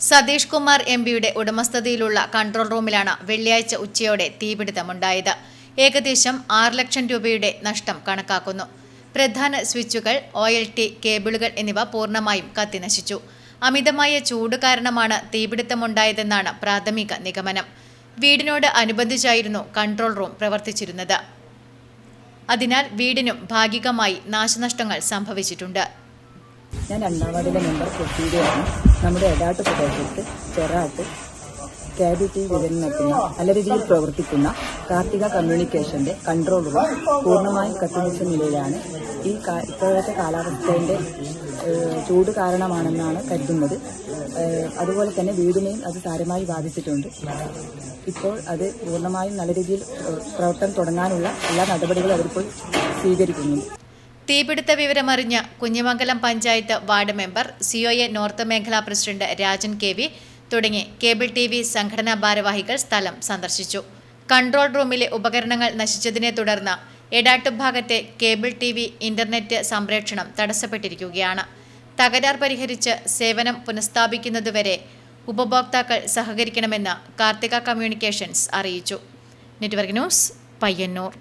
സതീഷ് കുമാർ എംപിയുടെ ഉടമസ്ഥതയിലുള്ള കൺട്രോൾ റൂമിലാണ് വെള്ളിയാഴ്ച ഉച്ചയോടെ തീപിടുത്തമുണ്ടായത്. ഏകദേശം 6 ലക്ഷം രൂപയുടെ നഷ്ടം കണക്കാക്കുന്നു. പ്രധാന സ്വിച്ചുകൾ, OLT കേബിളുകൾ എന്നിവ പൂർണ്ണമായും കത്തിനശിച്ചു. അമിതമായ ചൂട് കാരണമാണ് തീപിടുത്തമുണ്ടായതെന്നാണ് പ്രാഥമിക നിഗമനം. വീടിനോട് അനുബന്ധിച്ചായിരുന്നു കൺട്രോൾ റൂം പ്രവർത്തിച്ചിരുന്നത്. അതിനാൽ വീടിനും ഭാഗികമായി നാശനഷ്ടങ്ങൾ സംഭവിച്ചിട്ടുണ്ട്. ഞാൻ 2ാം വാർഡിലെ മെമ്പർ പ്രൊസീഡിയാണ്. നമ്മുടെ എടാട്ട് പ്രദേശത്ത് ചെറാട്ട് KBT വിതരണം നടത്തുന്ന നല്ല രീതിയിൽ പ്രവർത്തിക്കുന്ന കാർത്തിക കമ്മ്യൂണിക്കേഷന്റെ കൺട്രോൾ റൂം പൂർണ്ണമായും കത്തിനശിച്ച നിലയിലാണ്. ഇപ്പോഴത്തെ കാലാവസ്ഥയുടെ ചൂട് കാരണമാണെന്നാണ് കരുതുന്നത്. അതുപോലെ തന്നെ വീടിനെയും അത് സാരമായി ബാധിച്ചിട്ടുണ്ട്. ഇപ്പോൾ അത് പൂർണ്ണമായും നല്ല രീതിയിൽ പ്രവർത്തനം തുടങ്ങാനുള്ള എല്ലാ നടപടികളും അവരിപ്പോൾ സ്വീകരിക്കുന്നുണ്ട്. തീപിടുത്ത വിവരമറിഞ്ഞ Kunhimangalam panchayat ward member, COA north മേഖലാ പ്രസിഡന്റ് രാജൻ KV തുടങ്ങി കേബിൾ TV സംഘടനാ ഭാരവാഹികൾ സ്ഥലം സന്ദർശിച്ചു. കൺട്രോൾ റൂമിലെ ഉപകരണങ്ങൾ നശിച്ചതിനെ തുടർന്ന് എടാട്ട് ഭാഗത്തെ കേബിൾ TV ഇന്റർനെറ്റ് സംപ്രേഷണം തടസ്സപ്പെട്ടിരിക്കുകയാണ്. തകരാർ പരിഹരിച്ച് സേവനം പുനഃസ്ഥാപിക്കുന്നതുവരെ ഉപഭോക്താക്കൾ സഹകരിക്കണമെന്ന് കാർത്തിക കമ്മ്യൂണിക്കേഷൻസ് അറിയിച്ചു. Network news, Payyanur.